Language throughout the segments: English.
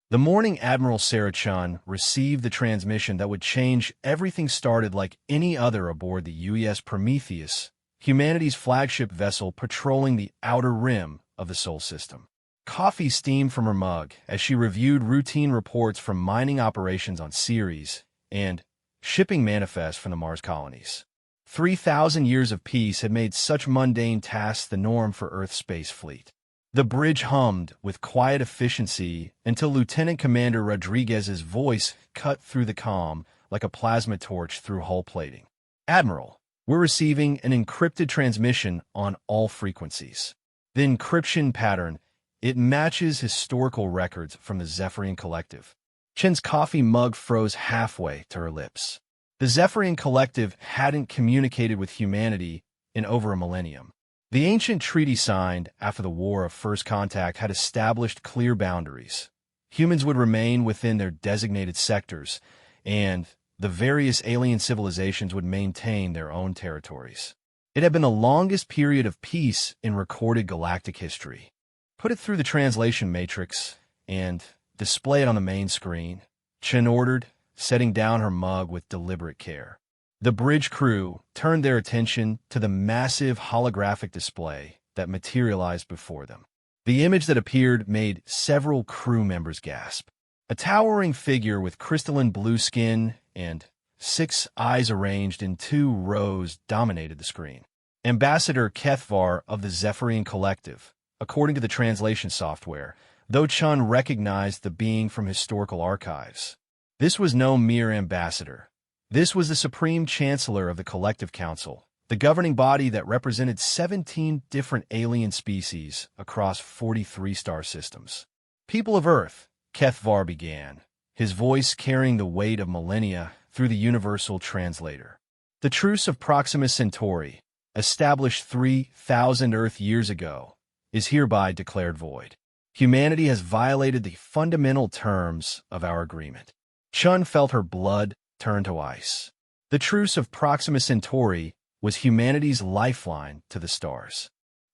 The morning Admiral Sarah Chun received the transmission that would change everything started like any other aboard the UES Prometheus, humanity's flagship vessel patrolling the outer rim of the Sol system. Coffee steamed from her mug as she reviewed routine reports from mining operations on Ceres and shipping manifests from the Mars colonies. 3,000 years of peace had made such mundane tasks the norm for Earth's space fleet. The bridge hummed with quiet efficiency until Lieutenant Commander Rodriguez's voice cut through the calm like a plasma torch through hull plating. "Admiral, we're receiving an encrypted transmission on all frequencies. The encryption pattern, it matches historical records from the HFY Collective." Chen's coffee mug froze halfway to her lips. The HFY Collective hadn't communicated with humanity in over a millennium. The ancient treaty signed after the War of First Contact had established clear boundaries. Humans would remain within their designated sectors, and the various alien civilizations would maintain their own territories. It had been the longest period of peace in recorded galactic history. "Put it through the translation matrix and display it on the main screen," Chen ordered, setting down her mug with deliberate care. The bridge crew turned their attention to the massive holographic display that materialized before them. The image that appeared made several crew members gasp. A towering figure with crystalline blue skin and 6 eyes arranged in 2 rows dominated the screen. Ambassador Kethvar of the HFY Collective, according to the translation software, though Chun recognized the being from historical archives. This was no mere ambassador. This was the Supreme Chancellor of the Collective Council, the governing body that represented 17 different alien species across 43 star systems. "People of Earth," Kethvar began, his voice carrying the weight of millennia through the universal translator. "The Truce of Proxima Centauri, established 3,000 Earth years ago, is hereby declared void. Humanity has violated the fundamental terms of our agreement." Chun felt her blood turn to ice. The Truce of Proxima Centauri was humanity's lifeline to the stars.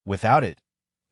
Without it,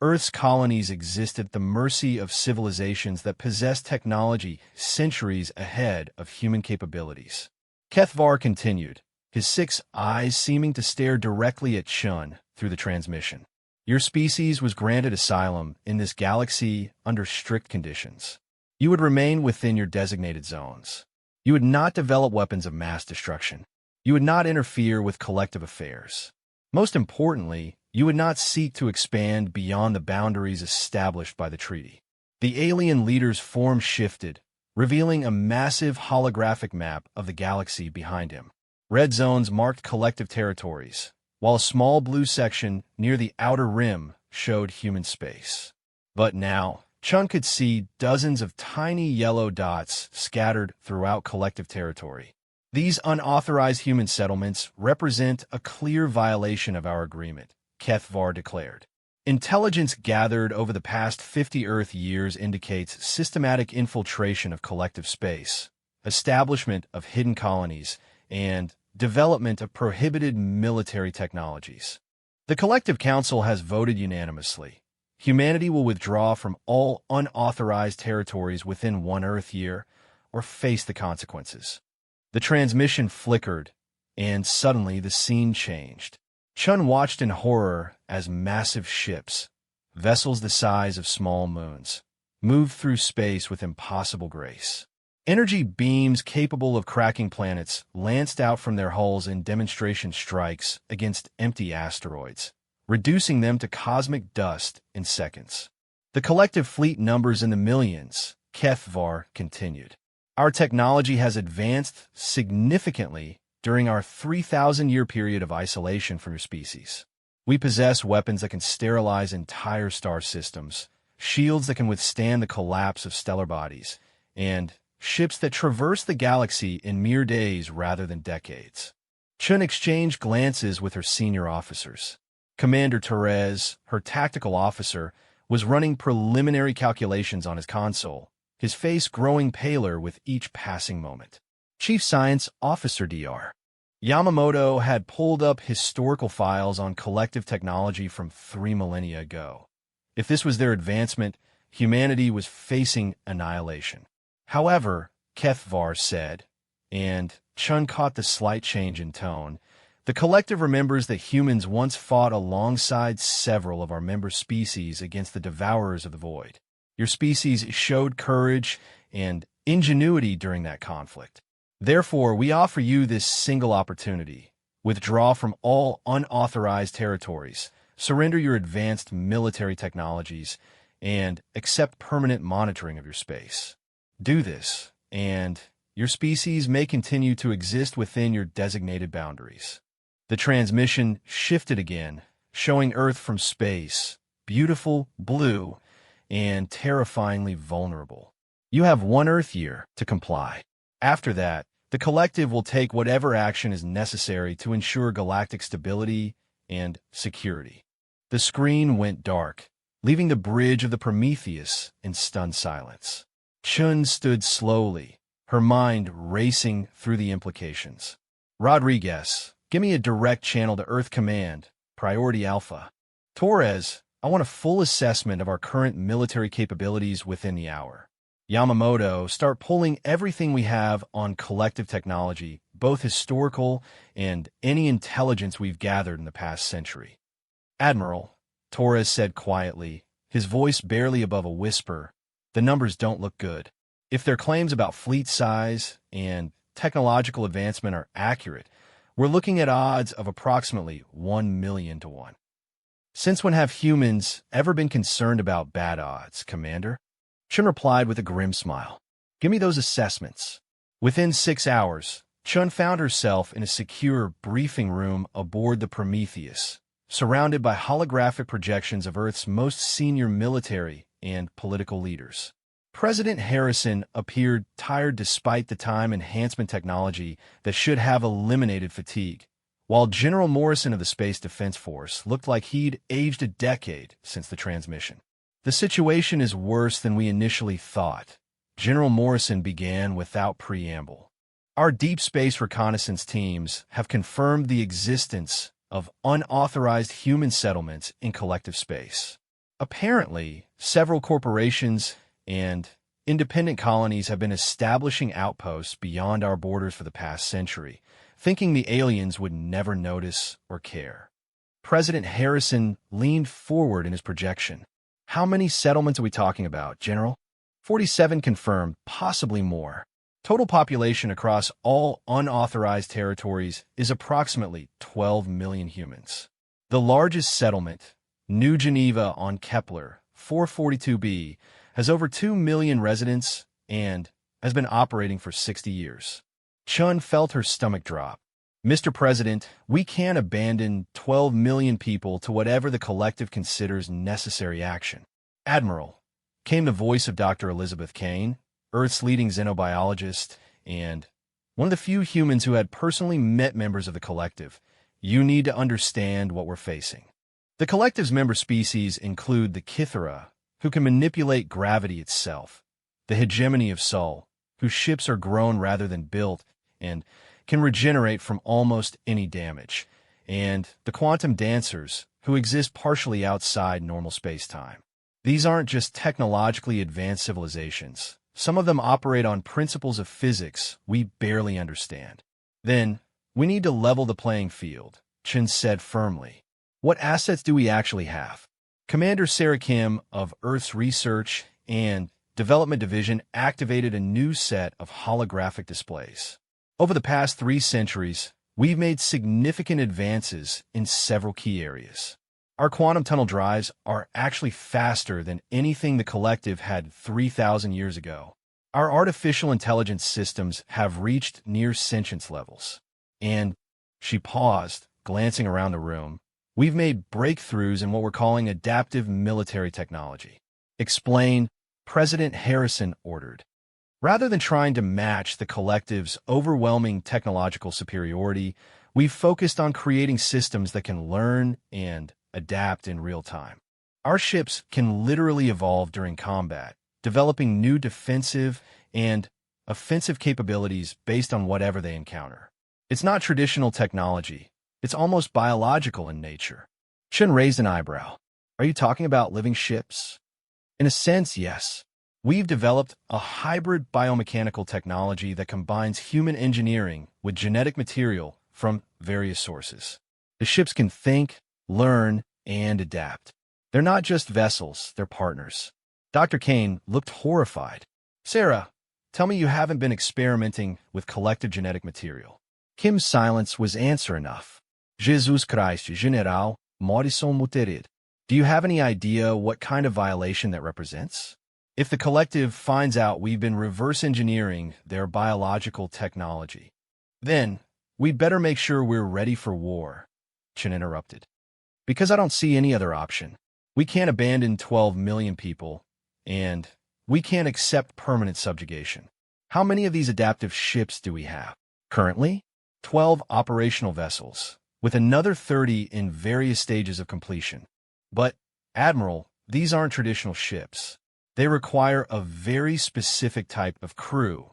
Earth's colonies existed at the mercy of civilizations that possessed technology centuries ahead of human capabilities. Kethvar continued, his 6 eyes seeming to stare directly at Chun through the transmission. "Your species was granted asylum in this galaxy under strict conditions. You would remain within your designated zones. You would not develop weapons of mass destruction. You would not interfere with collective affairs. Most importantly, you would not seek to expand beyond the boundaries established by the treaty." The alien leader's form shifted, revealing a massive holographic map of the galaxy behind him. Red zones marked collective territories, while a small blue section near the outer rim showed human space. But now, Chun could see dozens of tiny yellow dots scattered throughout collective territory. "These unauthorized human settlements represent a clear violation of our agreement," Kethvar declared. "Intelligence gathered over the past 50 Earth years indicates systematic infiltration of collective space, establishment of hidden colonies, and development of prohibited military technologies. The Collective Council has voted unanimously. Humanity will withdraw from all unauthorized territories within 1 Earth year or face the consequences." The transmission flickered, and suddenly the scene changed. Chun watched in horror as massive ships, vessels the size of small moons, moved through space with impossible grace. Energy beams capable of cracking planets lanced out from their hulls in demonstration strikes against empty asteroids, reducing them to cosmic dust in seconds. "The collective fleet numbers in the millions," Kethvar continued. "Our technology has advanced significantly during our 3,000-year period of isolation from your species. We possess weapons that can sterilize entire star systems, shields that can withstand the collapse of stellar bodies, and ships that traverse the galaxy in mere days rather than decades." Chun exchanged glances with her senior officers. Commander Therese, her tactical officer, was running preliminary calculations on his console, his face growing paler with each passing moment. Chief Science Officer Dr. Yamamoto had pulled up historical files on collective technology from 3 millennia ago. If this was their advancement, humanity was facing annihilation. However, Kethvar said, and Chun caught the slight change in tone, the collective remembers that humans once fought alongside several of our member species against the devourers of the void. Your species showed courage and ingenuity during that conflict. Therefore, we offer you this single opportunity. Withdraw from all unauthorized territories, surrender your advanced military technologies, and accept permanent monitoring of your space. Do this, and your species may continue to exist within your designated boundaries. The transmission shifted again, showing Earth from space, beautiful, blue, and terrifyingly vulnerable. You have 1 Earth year to comply. After that, the collective will take whatever action is necessary to ensure galactic stability and security. The screen went dark, leaving the bridge of the Prometheus in stunned silence. Chun stood slowly, her mind racing through the implications. Rodriguez, give me a direct channel to Earth Command, Priority Alpha. Torres, I want a full assessment of our current military capabilities within the hour. Yamamoto, start pulling everything we have on collective technology, both historical and any intelligence we've gathered in the past century. Admiral, Torres said quietly, his voice barely above a whisper, the numbers don't look good. If their claims about fleet size and technological advancement are accurate, we're looking at odds of approximately 1 million to 1. Since when have humans ever been concerned about bad odds, Commander? Chun replied with a grim smile. Give me those assessments. Within 6 hours, Chun found herself in a secure briefing room aboard the Prometheus, surrounded by holographic projections of Earth's most senior military and political leaders. President Harrison appeared tired despite the time enhancement technology that should have eliminated fatigue, while General Morrison of the Space Defense Force looked like he'd aged a decade since the transmission. The situation is worse than we initially thought, General Morrison began without preamble. Our deep space reconnaissance teams have confirmed the existence of unauthorized human settlements in collective space. Apparently, several corporations and independent colonies have been establishing outposts beyond our borders for the past century, thinking the aliens would never notice or care. President Harrison leaned forward in his projection. How many settlements are we talking about, General? 47 confirmed, possibly more. Total population across all unauthorized territories is approximately 12 million humans. The largest settlement, New Geneva on Kepler 442b, has over 2 million residents and has been operating for 60 years. Chun felt her stomach drop. Mr. President, we can't abandon 12 million people to whatever the collective considers necessary action. Admiral, came the voice of Dr. Elizabeth Kane, Earth's leading xenobiologist, and one of the few humans who had personally met members of the collective. You need to understand what we're facing. The collective's member species include the Kithara, who can manipulate gravity itself, the hegemony of Sol, whose ships are grown rather than built, and can regenerate from almost any damage, and the quantum dancers, who exist partially outside normal space-time. These aren't just technologically advanced civilizations. Some of them operate on principles of physics we barely understand. Then, we need to level the playing field, Chin said firmly. What assets do we actually have? Commander Sarah Kim of Earth's Research and Development Division activated a new set of holographic displays. Over the past 3 centuries, we've made significant advances in several key areas. Our quantum tunnel drives are actually faster than anything the collective had 3,000 years ago. Our artificial intelligence systems have reached near sentience levels. And she paused, glancing around the room. We've made breakthroughs in what we're calling adaptive military technology. Explain, President Harrison ordered. Rather than trying to match the collective's overwhelming technological superiority, we've focused on creating systems that can learn and adapt in real time. Our ships can literally evolve during combat, developing new defensive and offensive capabilities based on whatever they encounter. It's not traditional technology. It's almost biological in nature. Chen raised an eyebrow. Are you talking about living ships? In a sense, yes. We've developed a hybrid biomechanical technology that combines human engineering with genetic material from various sources. The ships can think, learn, and adapt. They're not just vessels, they're partners. Dr. Kane looked horrified. Sarah, tell me you haven't been experimenting with collective genetic material. Kim's silence was answer enough. Jesus Christ, General, Morrison Muterid. Do you have any idea what kind of violation that represents? If the collective finds out we've been reverse engineering their biological technology, then we'd better make sure we're ready for war, Chen interrupted. Because I don't see any other option. We can't abandon 12 million people, and we can't accept permanent subjugation. How many of these adaptive ships do we have? Currently, 12 operational vessels, with another 30 in various stages of completion. But, Admiral, these aren't traditional ships. They require a very specific type of crew,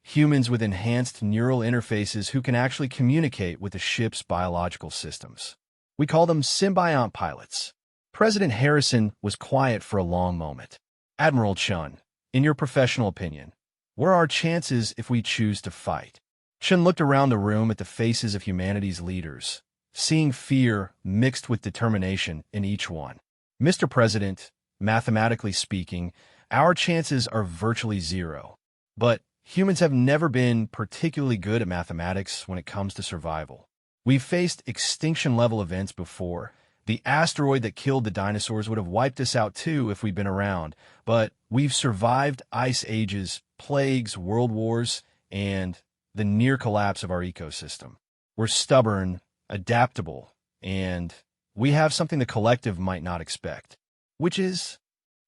humans with enhanced neural interfaces who can actually communicate with the ship's biological systems. We call them symbiont pilots. President Harrison was quiet for a long moment. Admiral Chun, in your professional opinion, what are our chances if we choose to fight? Chun looked around the room at the faces of humanity's leaders, seeing fear mixed with determination in each one. Mr. President, mathematically speaking, our chances are virtually zero. But humans have never been particularly good at mathematics when it comes to survival. We've faced extinction-level events before. The asteroid that killed the dinosaurs would have wiped us out too if we'd been around. But we've survived ice ages, plagues, world wars, and the near collapse of our ecosystem. We're stubborn, adaptable, and we have something the collective might not expect, which is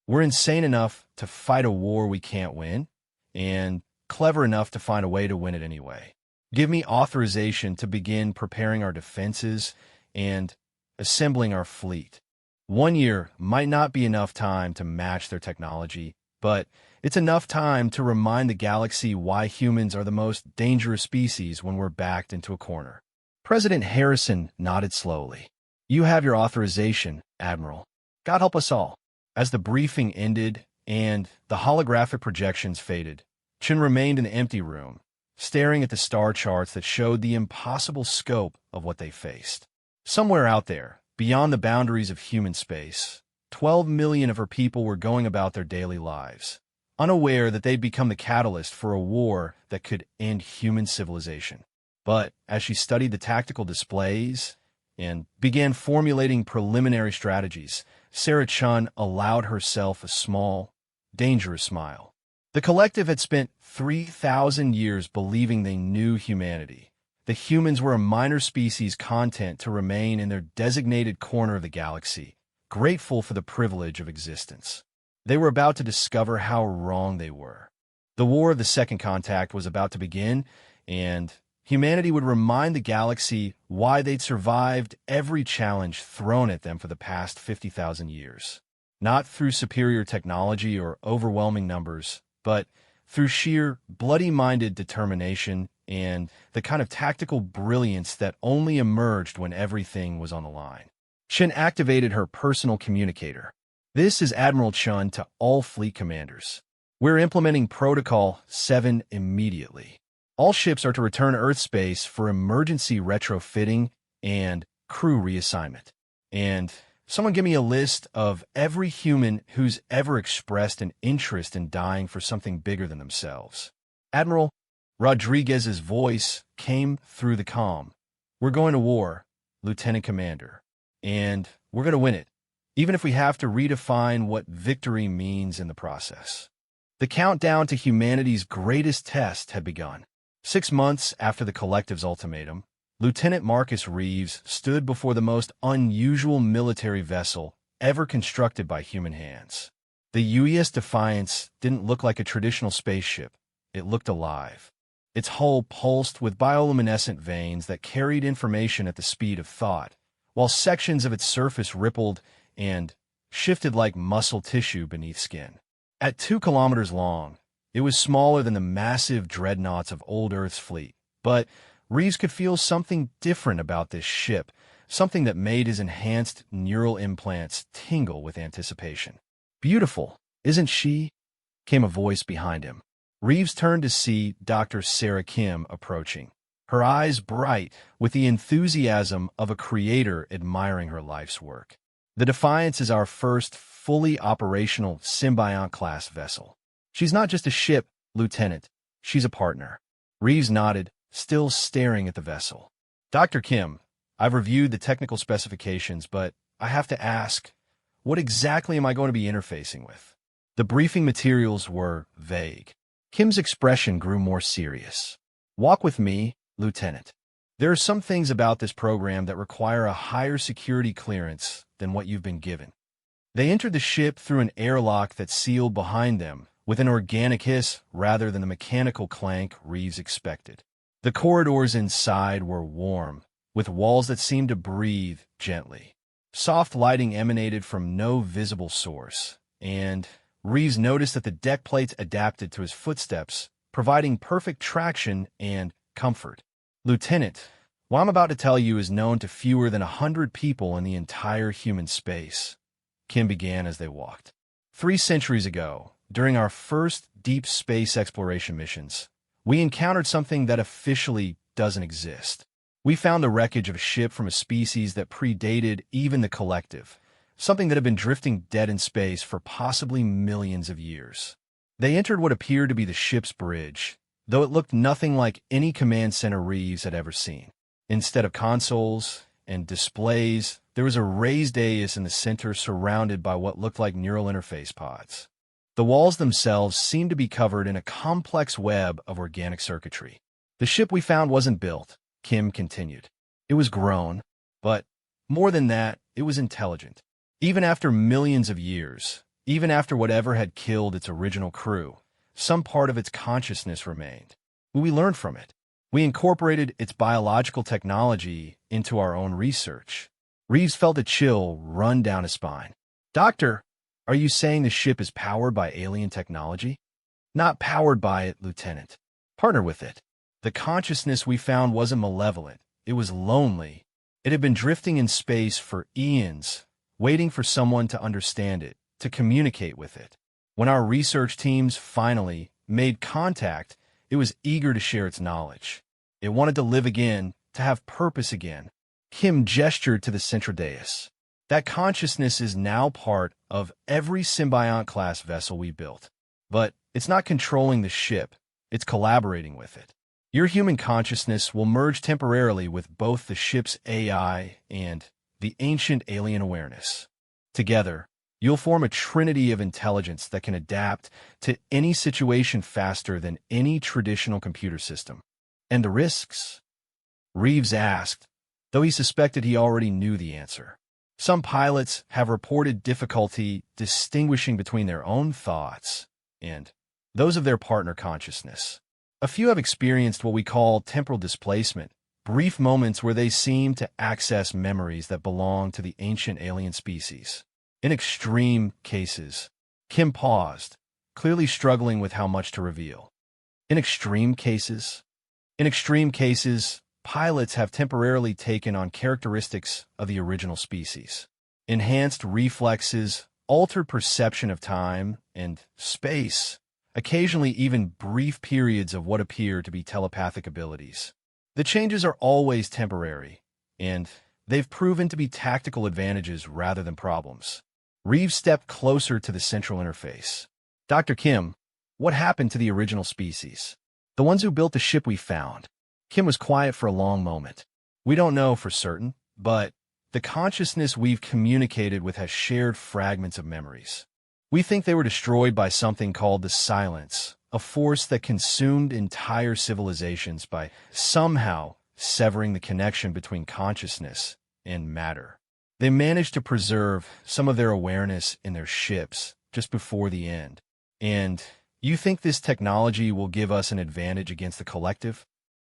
we're insane enough to fight a war we can't win, and clever enough to find a way to win it anyway. Give me authorization to begin preparing our defenses and assembling our fleet. 1 year might not be enough time to match their technology, but it's enough time to remind the galaxy why humans are the most dangerous species when we're backed into a corner. President Harrison nodded slowly. You have your authorization, Admiral. God help us all. As the briefing ended and the holographic projections faded, Chen remained in the empty room, staring at the star charts that showed the impossible scope of what they faced. Somewhere out there, beyond the boundaries of human space, 12 million of her people were going about their daily lives, unaware that they'd become the catalyst for a war that could end human civilization. But as she studied the tactical displays and began formulating preliminary strategies, Sarah Chun allowed herself a small, dangerous smile. The collective had spent 3,000 years believing they knew humanity. The humans were a minor species content to remain in their designated corner of the galaxy, grateful for the privilege of existence. They were about to discover how wrong they were. The War of the Second Contact was about to begin, and humanity would remind the galaxy why they'd survived every challenge thrown at them for the past 50,000 years. Not through superior technology or overwhelming numbers, but through sheer, bloody-minded determination and the kind of tactical brilliance that only emerged when everything was on the line. Chen activated her personal communicator. This is Admiral Chun to all fleet commanders. We're implementing Protocol 7 immediately. All ships are to return Earth space for emergency retrofitting and crew reassignment. And someone give me a list of every human who's ever expressed an interest in dying for something bigger than themselves. Admiral Rodriguez's voice came through the comm. We're going to war, Lieutenant Commander, and we're going to win it, even if we have to redefine what victory means in the process. The countdown to humanity's greatest test had begun. 6 months after the collective's ultimatum, Lieutenant Marcus Reeves stood before the most unusual military vessel ever constructed by human hands. The UES Defiance didn't look like a traditional spaceship. It looked alive. Its hull pulsed with bioluminescent veins that carried information at the speed of thought, while sections of its surface rippled and shifted like muscle tissue beneath skin. At 2 kilometers long, it was smaller than the massive dreadnoughts of old Earth's fleet, but Reeves could feel something different about this ship, something that made his enhanced neural implants tingle with anticipation. Beautiful, Isn't she? Came a voice behind him. Reeves turned to see Dr. Sarah Kim approaching, her eyes bright with the enthusiasm of a creator admiring her life's work. The Defiance is our first fully operational Symbiont-class vessel. She's not just a ship, Lieutenant. She's a partner. Reeves nodded, still staring at the vessel. Dr. Kim, I've reviewed the technical specifications, but I have to ask, what exactly am I going to be interfacing with? The briefing materials were vague. Kim's expression grew more serious. Walk with me, Lieutenant. There are some things about this program that require a higher security clearance than what you've been given. They entered the ship through an airlock that sealed behind them, with an organic hiss rather than the mechanical clank Reeves expected. The corridors inside were warm, with walls that seemed to breathe gently. Soft lighting emanated from no visible source, and Reeves noticed that the deck plates adapted to his footsteps, providing perfect traction and comfort. Lieutenant, what I'm about to tell you is known to fewer than 100 people in the entire human space, Kim began as they walked. 3 centuries ago, during our first deep space exploration missions, we encountered something that officially doesn't exist. We found the wreckage of a ship from a species that predated even the Collective, something that had been drifting dead in space for possibly millions of years. They entered what appeared to be the ship's bridge, though it looked nothing like any command center Reeves had ever seen. Instead of consoles and displays, there was a raised dais in the center surrounded by what looked like neural interface pods. The walls themselves seemed to be covered in a complex web of organic circuitry. The ship we found wasn't built, Kim continued. It was grown, but more than that, it was intelligent. Even after millions of years, even after whatever had killed its original crew, some part of its consciousness remained. We learned from it. We incorporated its biological technology into our own research. Reeves felt a chill run down his spine. Doctor, are you saying the ship is powered by alien technology? Not powered by it, Lieutenant. Partner with it. The consciousness we found wasn't malevolent. It was lonely. It had been drifting in space for eons, waiting for someone to understand it, to communicate with it. When our research teams finally made contact, it was eager to share its knowledge. It wanted to live again, to have purpose again. Kim gestured to the central dais. That consciousness is now part of every Symbiont-class vessel we built. But it's not controlling the ship, it's collaborating with it. Your human consciousness will merge temporarily with both the ship's AI and the ancient alien awareness. Together, you'll form a trinity of intelligence that can adapt to any situation faster than any traditional computer system. And the risks? Reeves asked, though he suspected he already knew the answer. Some pilots have reported difficulty distinguishing between their own thoughts and those of their partner consciousness. A few have experienced what we call temporal displacement, brief moments where they seem to access memories that belong to the ancient alien species. In extreme cases, Kim paused, clearly struggling with how much to reveal. In extreme cases, pilots have temporarily taken on characteristics of the original species. Enhanced reflexes, altered perception of time and space, occasionally even brief periods of what appear to be telepathic abilities. The changes are always temporary, and they've proven to be tactical advantages rather than problems. Reeves stepped closer to the central interface. Dr. Kim, what happened to the original species? The ones who built the ship we found. Kim was quiet for a long moment. We don't know for certain, but the consciousness we've communicated with has shared fragments of memories. We think they were destroyed by something called the Silence, a force that consumed entire civilizations by somehow severing the connection between consciousness and matter. They managed to preserve some of their awareness in their ships just before the end. And you think this technology will give us an advantage against the Collective?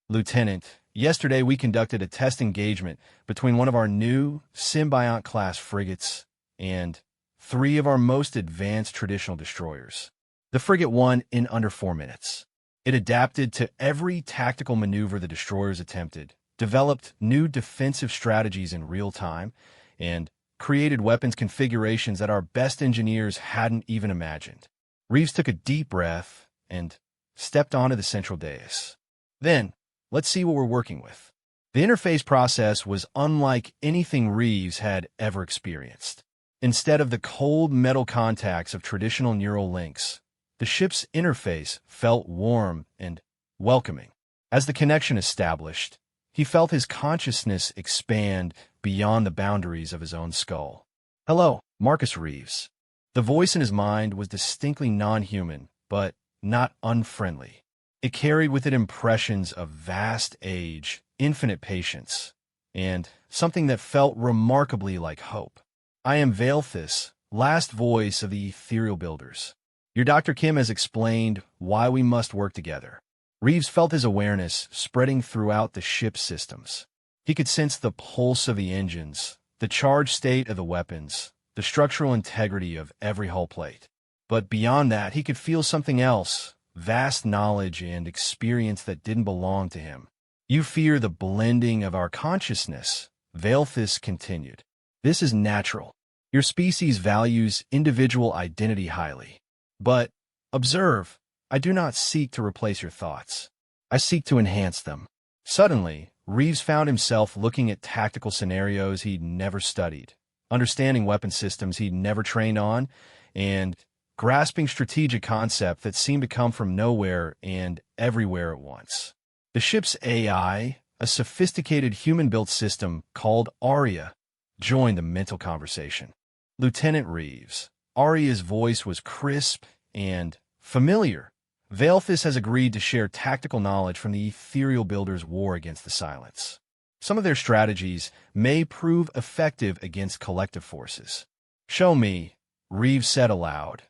Lieutenant, yesterday we conducted a test engagement between one of our new Symbiont-class frigates and 3 of our most advanced traditional destroyers. The frigate won in under 4 minutes. It adapted to every tactical maneuver the destroyers attempted, developed new defensive strategies in real time, and created weapons configurations that our best engineers hadn't even imagined. Reeves took a deep breath and stepped onto the central dais. Then, let's see what we're working with. The interface process was unlike anything Reeves had ever experienced. Instead of the cold metal contacts of traditional neural links, the ship's interface felt warm and welcoming. As the connection established, he felt his consciousness expand beyond the boundaries of his own skull. "Hello, Marcus Reeves." The voice in his mind was distinctly non-human, but not unfriendly. It carried with it impressions of vast age, infinite patience, and something that felt remarkably like hope. "I am Veilthus, last voice of the ethereal builders. Your Dr. Kim has explained why we must work together." Reeves felt his awareness spreading throughout the ship's systems. He could sense the pulse of the engines, the charge state of the weapons, the structural integrity of every hull plate. But beyond that, he could feel something else, vast knowledge and experience that didn't belong to him. "You fear the blending of our consciousness," Veilthus continued. "This is natural. Your species values individual identity highly. But, observe, I do not seek to replace your thoughts. I seek to enhance them." Suddenly, Reeves found himself looking at tactical scenarios he'd never studied, understanding weapon systems he'd never trained on, and grasping strategic concepts that seemed to come from nowhere and everywhere at once. The ship's AI, a sophisticated human-built system called Aria, joined the mental conversation. "Lieutenant Reeves." Aria's voice was crisp and familiar. "Veilthus has agreed to share tactical knowledge from the ethereal builders' war against the Silence. Some of their strategies may prove effective against collective forces." "Show me," Reeves said aloud,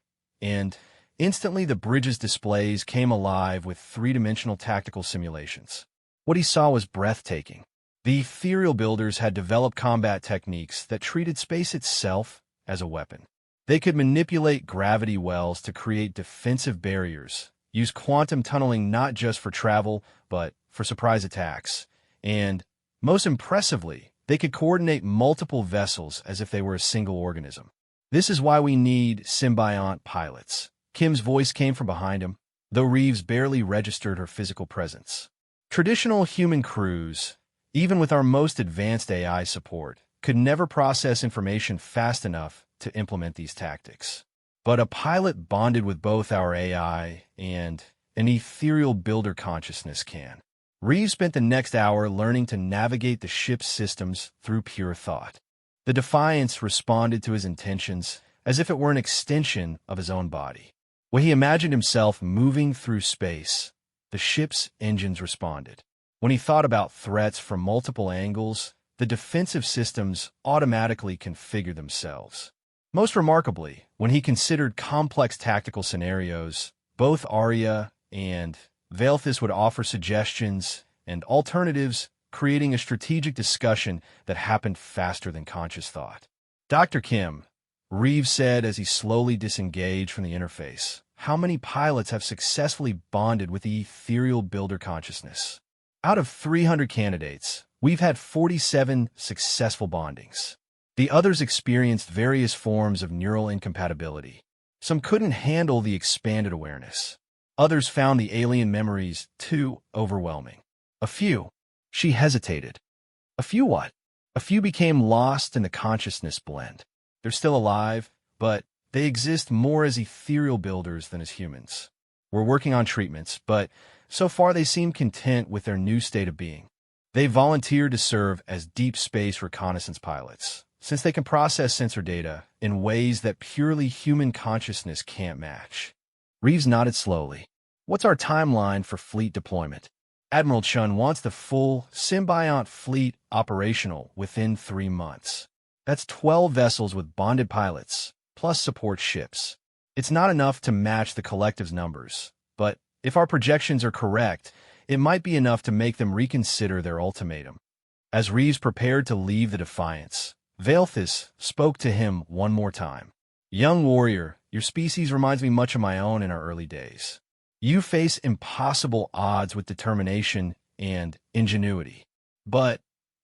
and instantly the bridge's displays came alive with three-dimensional tactical simulations. What he saw was breathtaking. The ethereal builders had developed combat techniques that treated space itself as a weapon. They could manipulate gravity wells to create defensive barriers, use quantum tunneling not just for travel, but for surprise attacks, and, most impressively, they could coordinate multiple vessels as if they were a single organism. "This is why we need symbiont pilots." Kim's voice came from behind him, though Reeves barely registered her physical presence. "Traditional human crews, even with our most advanced AI support, could never process information fast enough to implement these tactics. But a pilot bonded with both our AI and an ethereal builder consciousness can." Reeves spent the next hour learning to navigate the ship's systems through pure thought. The Defiance responded to his intentions as if it were an extension of his own body. When he imagined himself moving through space, the ship's engines responded. When he thought about threats from multiple angles, the defensive systems automatically configured themselves. Most remarkably, when he considered complex tactical scenarios, both Aria and Veilthus would offer suggestions and alternatives, creating a strategic discussion that happened faster than conscious thought. "Dr. Kim," Reeves said as he slowly disengaged from the interface, "how many pilots have successfully bonded with the ethereal builder consciousness?" "Out of 300 candidates, we've had 47 successful bondings. The others experienced various forms of neural incompatibility. Some couldn't handle the expanded awareness. Others found the alien memories too overwhelming. A few," she hesitated. "A few what?" "A few became lost in the consciousness blend. They're still alive, but they exist more as ethereal builders than as humans. We're working on treatments, but so far they seem content with their new state of being. They volunteered to serve as deep space reconnaissance pilots, since they can process sensor data in ways that purely human consciousness can't match." Reeves nodded slowly. "What's our timeline for fleet deployment?" "Admiral Chun wants the full symbiont fleet operational within 3 months. That's 12 vessels with bonded pilots, plus support ships. It's not enough to match the collective's numbers, but if our projections are correct, it might be enough to make them reconsider their ultimatum." As Reeves prepared to leave the Defiance, Veilthus spoke to him one more time. "Young warrior, your species reminds me much of my own in our early days. You face impossible odds with determination and ingenuity. But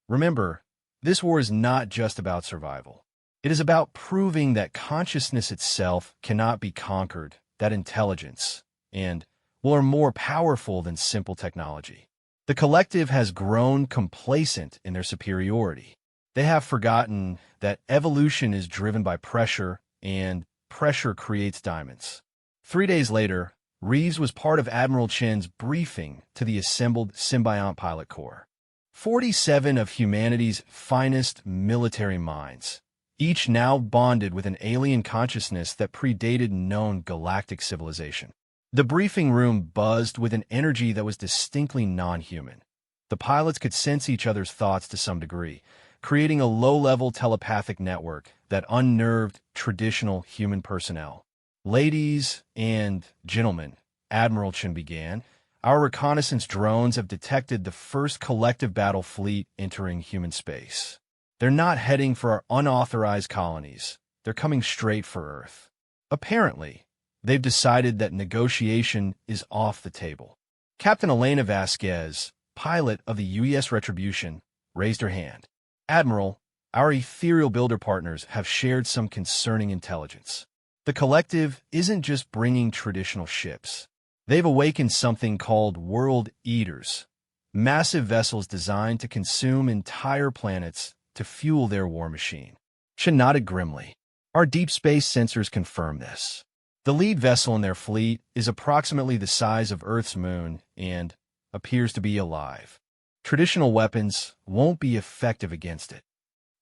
remember, this war is not just about survival. It is about proving that consciousness itself cannot be conquered, that intelligence and will are more powerful than simple technology. The collective has grown complacent in their superiority. They have forgotten that evolution is driven by pressure, and pressure creates diamonds. 3 days later, Reeves was part of Admiral Chen's briefing to the assembled Symbiont Pilot Corps. 47 of humanity's finest military minds, each now bonded with an alien consciousness that predated known galactic civilization. The briefing room buzzed with an energy that was distinctly non-human. The pilots could sense each other's thoughts to some degree, creating a low-level telepathic network that unnerved traditional human personnel. "Ladies and gentlemen," Admiral Chen began, "our reconnaissance drones have detected the first collective battle fleet entering human space. They're not heading for our unauthorized colonies. They're coming straight for Earth. Apparently, they've decided that negotiation is off the table." Captain Elena Vasquez, pilot of the UES Retribution, raised her hand. "Admiral, our ethereal builder partners have shared some concerning intelligence. The collective isn't just bringing traditional ships. They've awakened something called world eaters, massive vessels designed to consume entire planets to fuel their war machine." Chen nodded grimly. "Our deep space sensors confirm this. The lead vessel in their fleet is approximately the size of Earth's moon and appears to be alive. Traditional weapons won't be effective against it."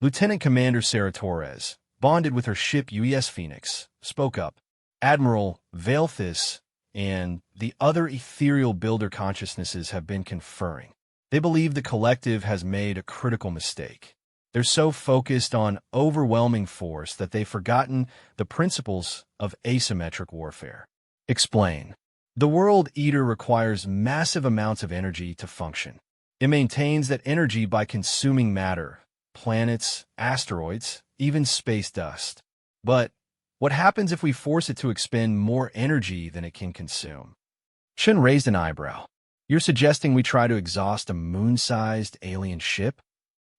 Lieutenant Commander Sarah Torres, bonded with her ship UES Phoenix, spoke up. "Admiral Valthis and the other ethereal builder consciousnesses have been conferring. They believe the collective has made a critical mistake. They're so focused on overwhelming force that they've forgotten the principles of asymmetric warfare." Explain. "The World Eater requires massive amounts of energy to function. It maintains that energy by consuming matter, planets, asteroids, even space dust. But what happens if we force it to expend more energy than it can consume?" Chen raised an eyebrow. "You're suggesting we try to exhaust a moon-sized alien ship?"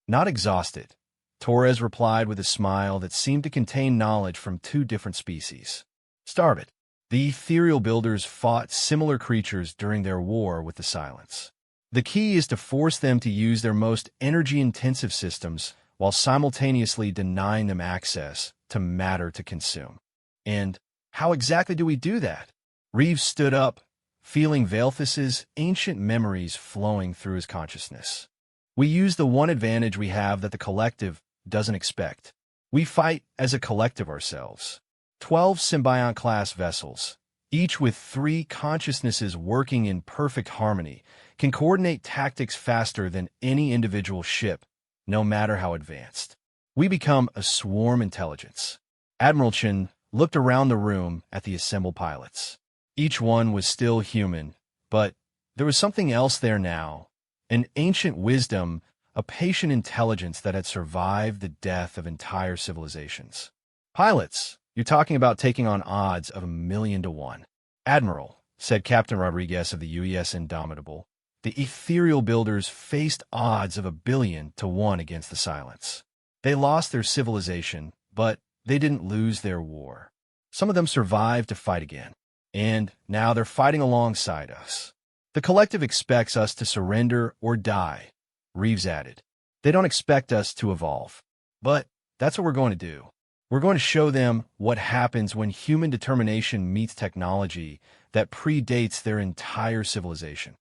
"Not exhaust it," Torres replied with a smile that seemed to contain knowledge from two different species. "Starve it." The ethereal builders fought similar creatures during their war with the Silence. The key is to force them to use their most energy-intensive systems while simultaneously denying them access to matter to consume. "And how exactly do we do that?" Reeves stood up, feeling Valthis's ancient memories flowing through his consciousness. "We use the one advantage we have that the collective doesn't expect. We fight as a collective ourselves. 12 Symbiont-class vessels, each with 3 consciousnesses working in perfect harmony, can coordinate tactics faster than any individual ship, no matter how advanced. We become a swarm intelligence." Admiral Chen looked around the room at the assembled pilots. Each one was still human, but there was something else there now, an ancient wisdom, a patient intelligence that had survived the death of entire civilizations. "Pilots, you're talking about taking on odds of 1,000,000 to 1. "Admiral," said Captain Rodriguez of the UES Indomitable, "the ethereal builders faced odds of 1,000,000,000 to 1 against the Silence. They lost their civilization, but they didn't lose their war. Some of them survived to fight again, and now they're fighting alongside us. The collective expects us to surrender or die," Reeves added. "They don't expect us to evolve. But that's what we're going to do. We're going to show them what happens when human determination meets technology that predates their entire civilization."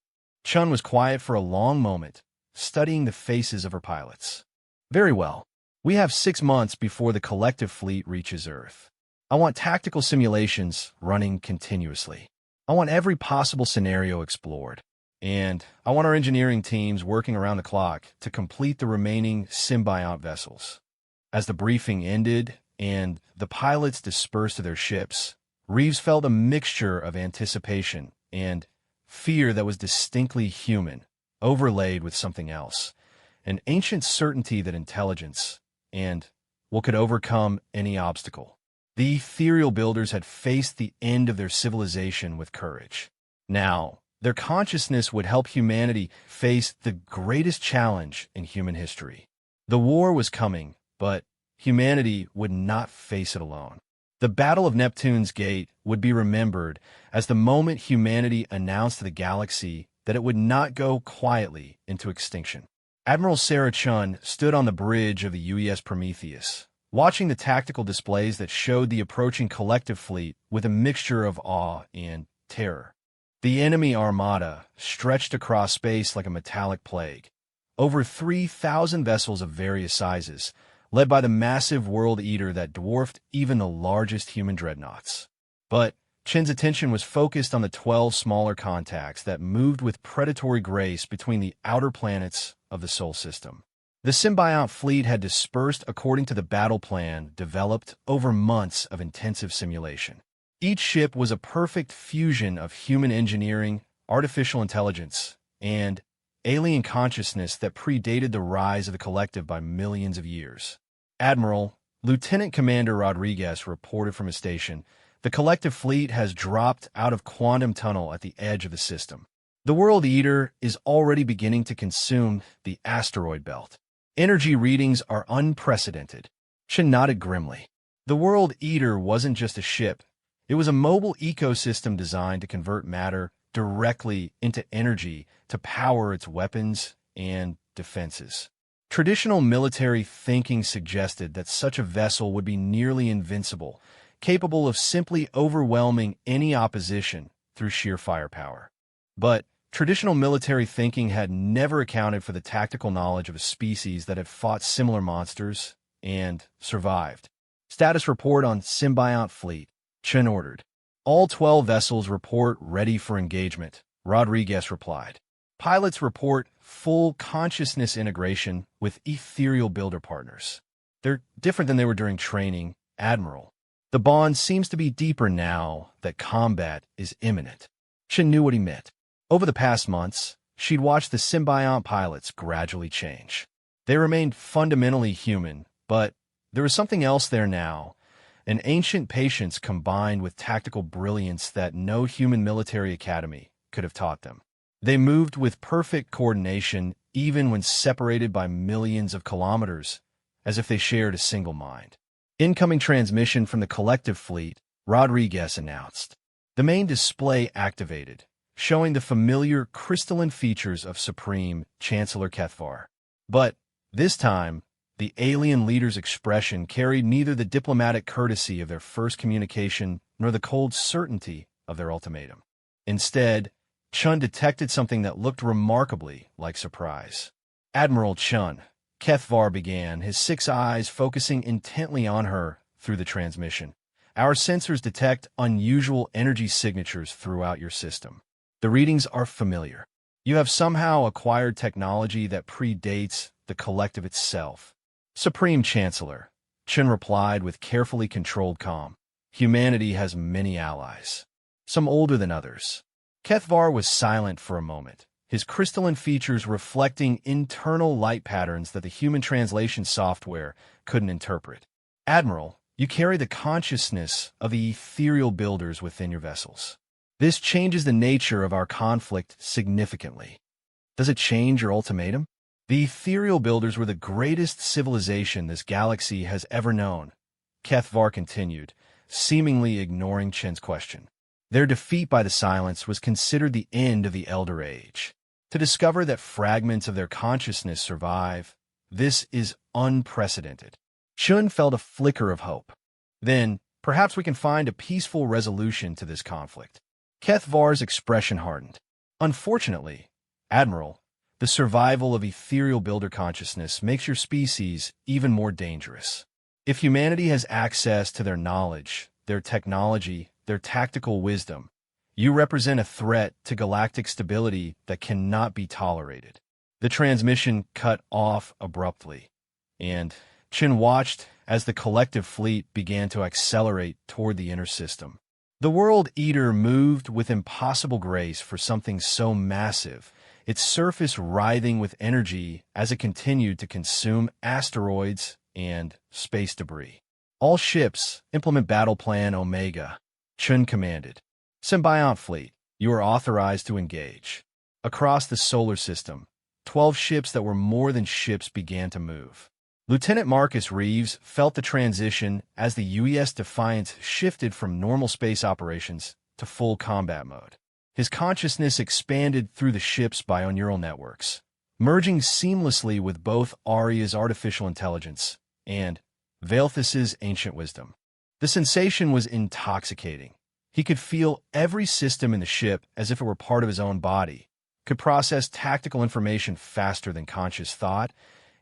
Chun was quiet for a long moment, studying the faces of her pilots. "Very well. We have 6 months before the collective fleet reaches Earth. I want tactical simulations running continuously. I want every possible scenario explored. And I want our engineering teams working around the clock to complete the remaining Symbiont vessels." As the briefing ended and the pilots dispersed to their ships, Reeves felt a mixture of anticipation and fear that was distinctly human, overlaid with something else, an ancient certainty that intelligence and what could overcome any obstacle. The ethereal builders had faced the end of their civilization with courage. Now, their consciousness would help humanity face the greatest challenge in human history. The war was coming, but humanity would not face it alone. The Battle of Neptune's Gate would be remembered as the moment humanity announced to the galaxy that it would not go quietly into extinction. Admiral Sarah Chun stood on the bridge of the UES Prometheus, watching the tactical displays that showed the approaching collective fleet with a mixture of awe and terror. The enemy armada stretched across space like a metallic plague. Over 3,000 vessels of various sizes, led by the massive world eater that dwarfed even the largest human dreadnoughts. But Chin's attention was focused on the 12 smaller contacts that moved with predatory grace between the outer planets of the Sol system. The symbiont fleet had dispersed according to the battle plan developed over months of intensive simulation. Each ship was a perfect fusion of human engineering, artificial intelligence, and alien consciousness that predated the rise of the collective by millions of years. Admiral, Lieutenant Commander Rodriguez reported from his station, the collective fleet has dropped out of quantum tunnel at the edge of the system. The World Eater is already beginning to consume the asteroid belt. Energy readings are unprecedented. Chin nodded grimly. The World Eater wasn't just a ship. It was a mobile ecosystem designed to convert matter directly into energy to power its weapons and defenses. Traditional military thinking suggested that such a vessel would be nearly invincible, capable of simply overwhelming any opposition through sheer firepower. But traditional military thinking had never accounted for the tactical knowledge of a species that had fought similar monsters and survived. Status report on symbiont fleet, Chen ordered. All 12 vessels report ready for engagement, Rodriguez replied. Pilots report full consciousness integration with ethereal builder partners. They're different than they were during training, Admiral. The bond seems to be deeper now that combat is imminent. Chen knew what he meant. Over the past months, she'd watched the symbiont pilots gradually change. They remained fundamentally human, but there was something else there now, an ancient patience combined with tactical brilliance that no human military academy could have taught them. They moved with perfect coordination even when separated by millions of kilometers, as if they shared a single mind. Incoming transmission from the collective fleet, Rodriguez announced. The main display activated, showing the familiar crystalline features of Supreme Chancellor Kethvar. But this time, the alien leader's expression carried neither the diplomatic courtesy of their first communication nor the cold certainty of their ultimatum. Instead, Chun detected something that looked remarkably like surprise. Admiral Chun, Kethvar began, his 6 eyes focusing intently on her through the transmission. Our sensors detect unusual energy signatures throughout your system. The readings are familiar. You have somehow acquired technology that predates the collective itself. Supreme Chancellor, Chun replied with carefully controlled calm. Humanity has many allies, some older than others. Kethvar was silent for a moment, his crystalline features reflecting internal light patterns that the human translation software couldn't interpret. Admiral, you carry the consciousness of the ethereal builders within your vessels. This changes the nature of our conflict significantly. Does it change your ultimatum? The ethereal builders were the greatest civilization this galaxy has ever known, Kethvar continued, seemingly ignoring Chen's question. Their defeat by the silence was considered the end of the Elder Age. To discover that fragments of their consciousness survive, this is unprecedented. Chun felt a flicker of hope. Then, perhaps we can find a peaceful resolution to this conflict. Kethvar's expression hardened. Unfortunately, Admiral, the survival of ethereal builder consciousness makes your species even more dangerous. If humanity has access to their knowledge, their technology, their tactical wisdom, you represent a threat to galactic stability that cannot be tolerated. The transmission cut off abruptly, and Chin watched as the collective fleet began to accelerate toward the inner system. The World Eater moved with impossible grace for something so massive, its surface writhing with energy as it continued to consume asteroids and space debris. All ships implement Battle Plan Omega, Chun commanded. Symbiont Fleet, you are authorized to engage. Across the solar system, 12 ships that were more than ships began to move. Lieutenant Marcus Reeves felt the transition as the U.S. Defiant shifted from normal space operations to full combat mode. His consciousness expanded through the ship's bioneural networks, merging seamlessly with both Aria's artificial intelligence and Velthus's ancient wisdom. The sensation was intoxicating. He could feel every system in the ship as if it were part of his own body, could process tactical information faster than conscious thought,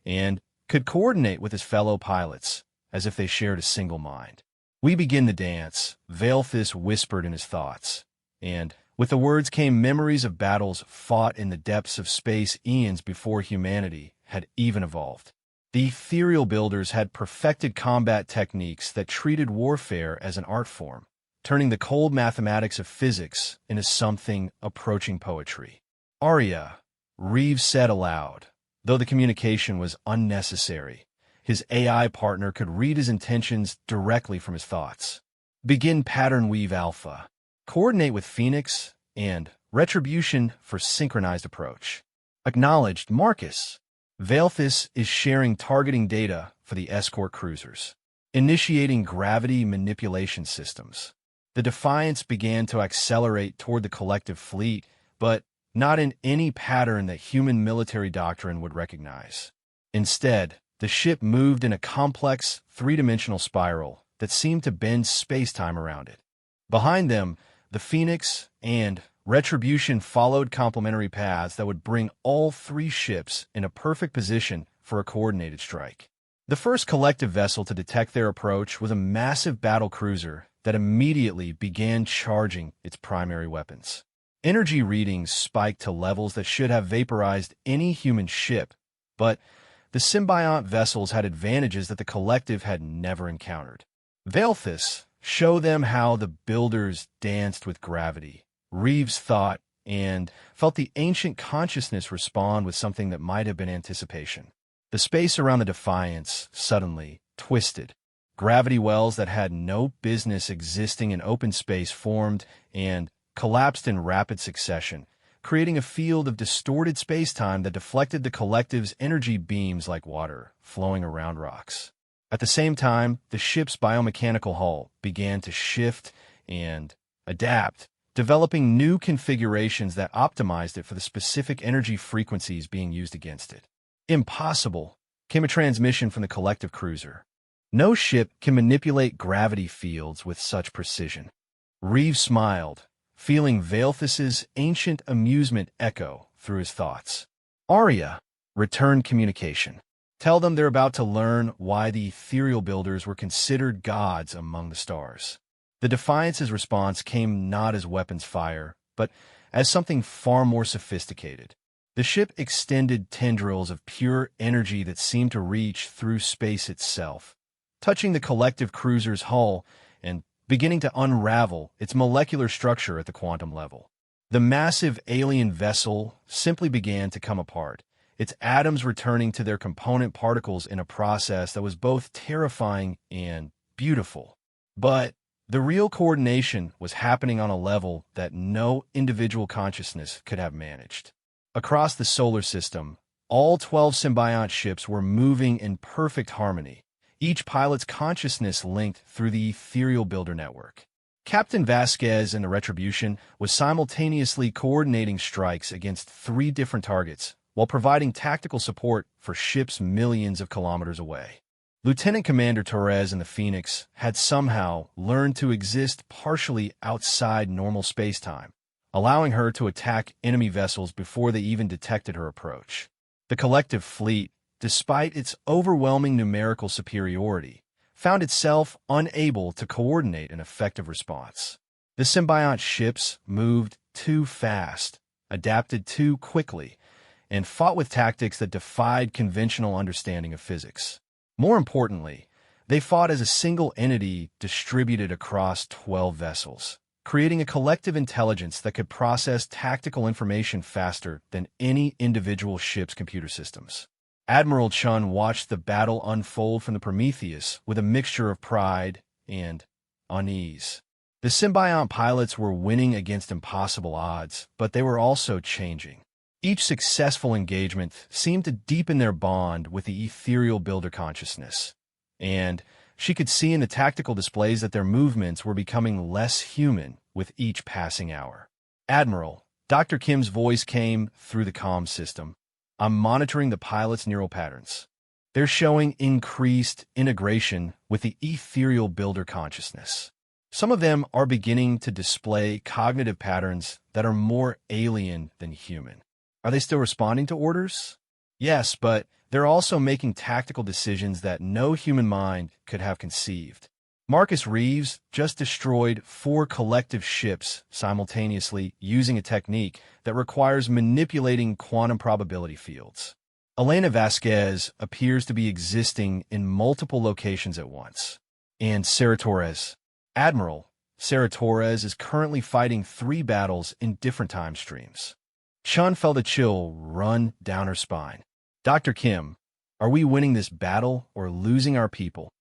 and could coordinate with his fellow pilots as if they shared a single mind. "We begin the dance," Velthus whispered in his thoughts, and with the words came memories of battles fought in the depths of space eons before humanity had even evolved. The ethereal builders had perfected combat techniques that treated warfare as an art form, turning the cold mathematics of physics into something approaching poetry. "Aria," Reeves said aloud. Though the communication was unnecessary, his AI partner could read his intentions directly from his thoughts. "Begin pattern weave alpha. Coordinate with Phoenix and Retribution for synchronized approach." "Acknowledged, Marcus." Velthus is sharing targeting data for the escort cruisers, initiating gravity manipulation systems. The Defiants began to accelerate toward the collective fleet, but not in any pattern that human military doctrine would recognize. Instead, the ship moved in a complex, three-dimensional spiral that seemed to bend space-time around it. Behind them, the Phoenix and Retribution followed complementary paths that would bring all three ships in a perfect position for a coordinated strike. The first collective vessel to detect their approach was a massive battle cruiser that immediately began charging its primary weapons. Energy readings spiked to levels that should have vaporized any human ship, but the symbiont vessels had advantages that the collective had never encountered. Velthus showed them how the builders danced with gravity, Reeves thought, and felt the ancient consciousness respond with something that might have been anticipation. The space around the Defiance suddenly twisted. Gravity wells that had no business existing in open space formed and collapsed in rapid succession, creating a field of distorted space-time that deflected the collective's energy beams like water flowing around rocks. At the same time, the ship's biomechanical hull began to shift and adapt, developing new configurations that optimized it for the specific energy frequencies being used against it. "Impossible," came a transmission from the collective cruiser. "No ship can manipulate gravity fields with such precision." Reeves smiled, feeling Velthus's ancient amusement echo through his thoughts. "Aria," returned communication. "Tell them they're about to learn why the ethereal builders were considered gods among the stars." The Defiance's response came not as weapons fire, but as something far more sophisticated. The ship extended tendrils of pure energy that seemed to reach through space itself, touching the collective cruiser's hull and beginning to unravel its molecular structure at the quantum level. The massive alien vessel simply began to come apart, its atoms returning to their component particles in a process that was both terrifying and beautiful. But the real coordination was happening on a level that no individual consciousness could have managed. Across the solar system, all 12 symbiont ships were moving in perfect harmony, each pilot's consciousness linked through the ethereal builder network. Captain Vasquez in the Retribution was simultaneously coordinating strikes against 3 different targets while providing tactical support for ships millions of kilometers away. Lieutenant Commander Torres in the Phoenix had somehow learned to exist partially outside normal space-time, allowing her to attack enemy vessels before they even detected her approach. The collective fleet, despite its overwhelming numerical superiority, found itself unable to coordinate an effective response. The symbiont ships moved too fast, adapted too quickly, and fought with tactics that defied conventional understanding of physics. More importantly, they fought as a single entity distributed across 12 vessels, creating a collective intelligence that could process tactical information faster than any individual ship's computer systems. Admiral Chun watched the battle unfold from the Prometheus with a mixture of pride and unease. The symbiont pilots were winning against impossible odds, but they were also changing. Each successful engagement seemed to deepen their bond with the ethereal builder consciousness, and she could see in the tactical displays that their movements were becoming less human with each passing hour. "Admiral," Dr. Kim's voice came through the comm system. "I'm monitoring the pilot's neural patterns. They're showing increased integration with the ethereal builder consciousness. Some of them are beginning to display cognitive patterns that are more alien than human." "Are they still responding to orders?" "Yes, but they're also making tactical decisions that no human mind could have conceived." Marcus Reeves just destroyed 4 collective ships simultaneously using a technique that requires manipulating quantum probability fields. Elena Vasquez appears to be existing in multiple locations at once. And Sarah Torres. "Admiral, Sarah Torres is currently fighting 3 battles in different time streams." Chun felt a chill run down her spine. "Dr. Kim, are we winning this battle or losing our people?"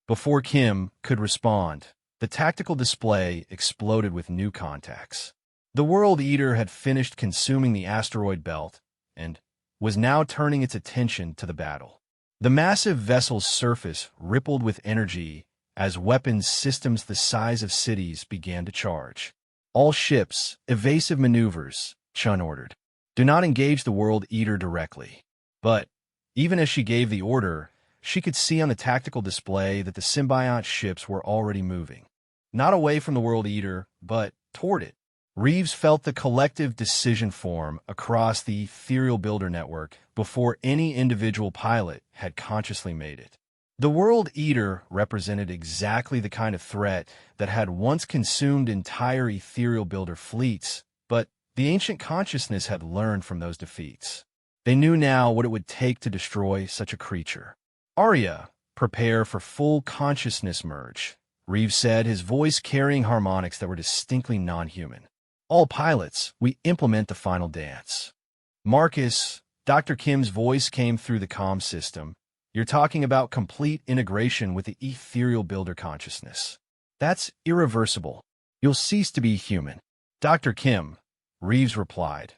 Before Kim could respond, the tactical display exploded with new contacts. The World Eater had finished consuming the asteroid belt and was now turning its attention to the battle. The massive vessel's surface rippled with energy as weapons systems the size of cities began to charge. "All ships, evasive maneuvers," Chun ordered. "Do not engage the World Eater directly." But even as she gave the order, she could see on the tactical display that the symbiont ships were already moving. Not away from the World Eater, but toward it. Reeves felt the collective decision form across the ethereal builder network before any individual pilot had consciously made it. The World Eater represented exactly the kind of threat that had once consumed entire ethereal builder fleets, but the ancient consciousness had learned from those defeats. They knew now what it would take to destroy such a creature. "Arya, prepare for full consciousness merge," Reeves said, his voice carrying harmonics that were distinctly non-human. "All pilots, we implement the final dance." "Marcus," Dr. Kim's voice came through the comm system. "You're talking about complete integration with the ethereal builder consciousness. That's irreversible. You'll cease to be human." "Dr. Kim," Reeves replied,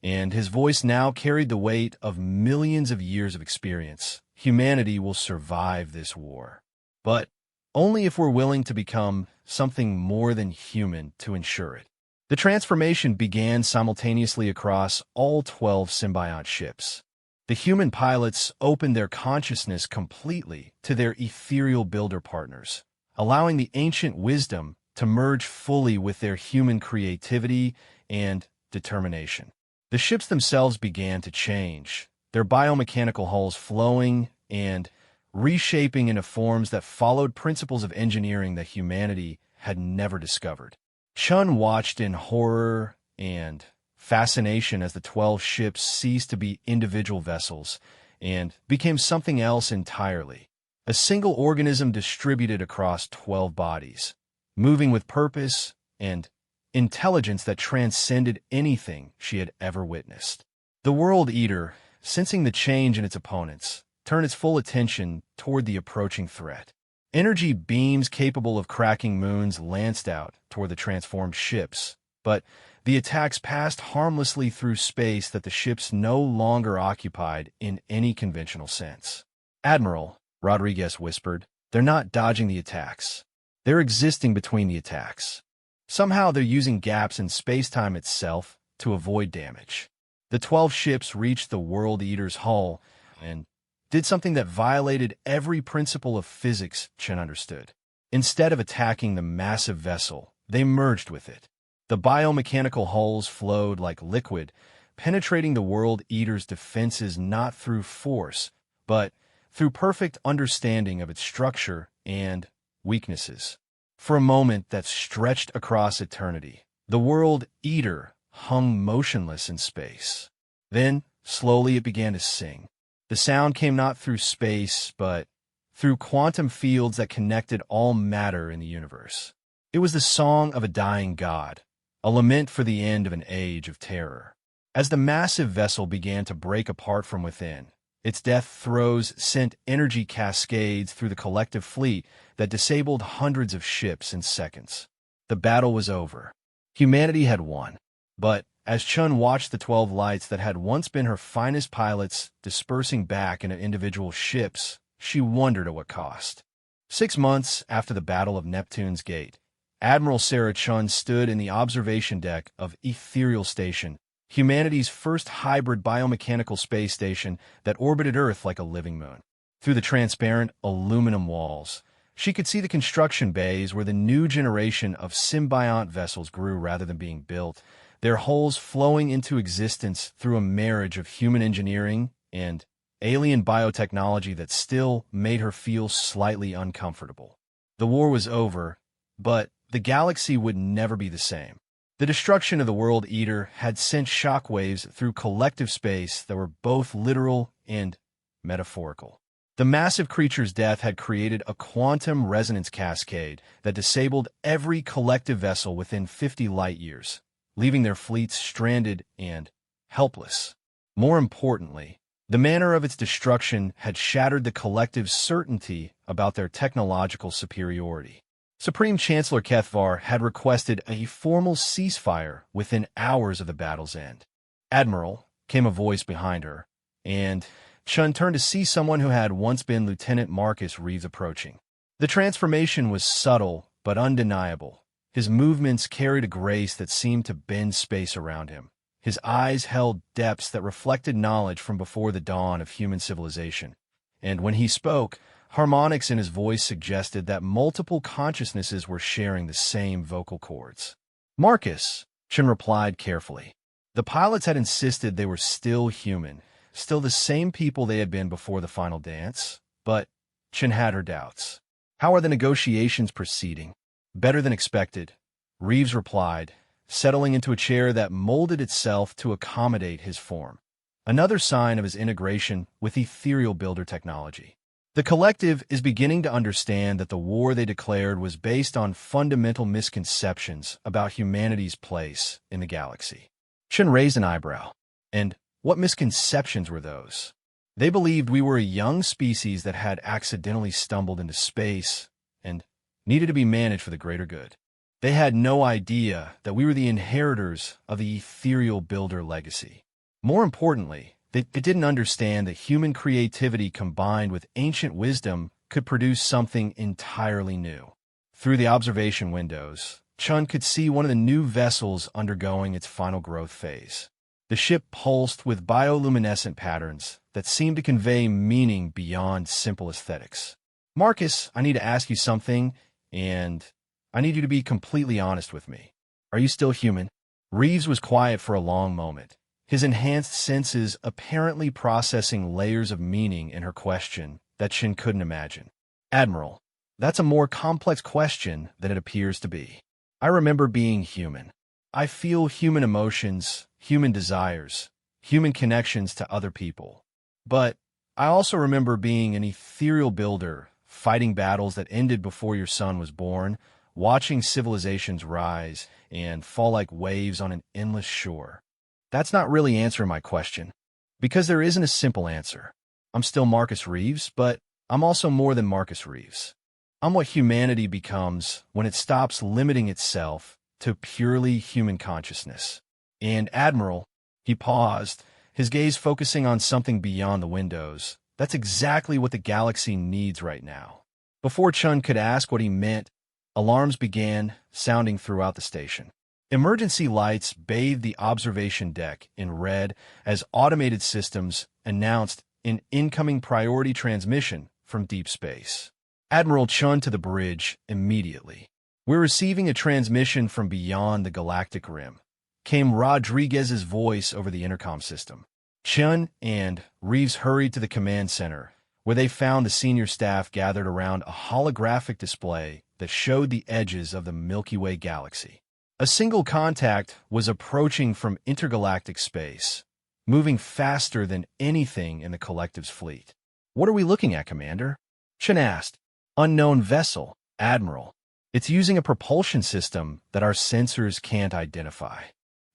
and his voice now carried the weight of millions of years of experience. "Humanity will survive this war, but only if we're willing to become something more than human to ensure it." The transformation began simultaneously across all 12 symbiont ships. The human pilots opened their consciousness completely to their ethereal builder partners, allowing the ancient wisdom to merge fully with their human creativity and determination. The ships themselves began to change, their biomechanical hulls flowing and reshaping into forms that followed principles of engineering that humanity had never discovered. Chun watched in horror and fascination as the 12 ships ceased to be individual vessels and became something else entirely. A single organism distributed across 12 bodies, moving with purpose and intelligence that transcended anything she had ever witnessed. The World Eater, sensing the change in its opponents, turned its full attention toward the approaching threat. Energy beams capable of cracking moons lanced out toward the transformed ships, but the attacks passed harmlessly through space that the ships no longer occupied in any conventional sense. "Admiral," Rodriguez whispered, "they're not dodging the attacks. They're existing between the attacks. Somehow they're using gaps in space-time itself to avoid damage." The 12 ships reached the World Eater's hull and did something that violated every principle of physics Chen understood. Instead of attacking the massive vessel, they merged with it. The biomechanical hulls flowed like liquid, penetrating the World Eater's defenses not through force, but through perfect understanding of its structure and weaknesses. For a moment that stretched across eternity, the World Eater hung motionless in space. Then, slowly it began to sing. The sound came not through space, but through quantum fields that connected all matter in the universe. It was the song of a dying god, a lament for the end of an age of terror. As the massive vessel began to break apart from within, its death throes sent energy cascades through the collective fleet that disabled hundreds of ships in seconds. The battle was over. Humanity had won. But As Chun watched the 12 lights that had once been her finest pilots dispersing back into individual ships, she wondered at what cost. 6 months after the Battle of Neptune's Gate, Admiral Sarah Chun stood in the observation deck of Ethereal Station, humanity's first hybrid biomechanical space station that orbited Earth like a living moon. Through the transparent aluminum walls, she could see the construction bays where the new generation of symbiont vessels grew rather than being built, their hulls flowing into existence through a marriage of human engineering and alien biotechnology that still made her feel slightly uncomfortable. The war was over, but the galaxy would never be the same. The destruction of the World Eater had sent shockwaves through collective space that were both literal and metaphorical. The massive creature's death had created a quantum resonance cascade that disabled every collective vessel within 50 light-years, leaving their fleets stranded and helpless. More importantly, the manner of its destruction had shattered the collective's certainty about their technological superiority. Supreme Chancellor Kethvar had requested a formal ceasefire within hours of the battle's end. "Admiral," came a voice behind her, and Chun turned to see someone who had once been Lieutenant Marcus Reeves approaching. The transformation was subtle but undeniable. His movements carried a grace that seemed to bend space around him. His eyes held depths that reflected knowledge from before the dawn of human civilization. And when he spoke, harmonics in his voice suggested that multiple consciousnesses were sharing the same vocal cords. "Marcus," Chun replied carefully. The pilots had insisted they were still human, still the same people they had been before the final dance, but Chun had her doubts. "How are the negotiations proceeding?" "Better than expected," Reeves replied, settling into a chair that molded itself to accommodate his form. Another sign of his integration with ethereal builder technology. "The collective is beginning to understand that the war they declared was based on fundamental misconceptions about humanity's place in the galaxy." Chun raised an eyebrow. "And what misconceptions were those?" "They believed we were a young species that had accidentally stumbled into space and needed to be managed for the greater good. They had no idea that we were the inheritors of the ethereal builder legacy. More importantly, they didn't understand that human creativity combined with ancient wisdom could produce something entirely new." Through the observation windows, Chun could see one of the new vessels undergoing its final growth phase. The ship pulsed with bioluminescent patterns that seemed to convey meaning beyond simple aesthetics. "Marcus, I need to ask you something, and I need you to be completely honest with me. Are you still human?" Reeves was quiet for a long moment, his enhanced senses apparently processing layers of meaning in her question that Chun couldn't imagine. "Admiral, that's a more complex question than it appears to be. I remember being human. I feel human emotions, human desires, human connections to other people. But I also remember being an ethereal builder, fighting battles that ended before your son was born, watching civilizations rise and fall like waves on an endless shore. That's not really answering my question, because there isn't a simple answer. I'm still Marcus Reeves, but I'm also more than Marcus Reeves. I'm what humanity becomes when it stops limiting itself to purely human consciousness. And Admiral," he paused, his gaze focusing on something beyond the windows, "that's exactly what the galaxy needs right now." Before Chun could ask what he meant, alarms began sounding throughout the station. Emergency lights bathed the observation deck in red as automated systems announced an incoming priority transmission from deep space. Admiral Chun to the bridge immediately. "We're receiving a transmission from beyond the galactic rim," came Rodriguez's voice over the intercom system. Chun and Reeves hurried to the command center, where they found the senior staff gathered around a holographic display that showed the edges of the Milky Way galaxy. A single contact was approaching from intergalactic space, moving faster than anything in the collective's fleet. "What are we looking at, Commander?" Chun asked. "Unknown vessel, Admiral. It's using a propulsion system that our sensors can't identify.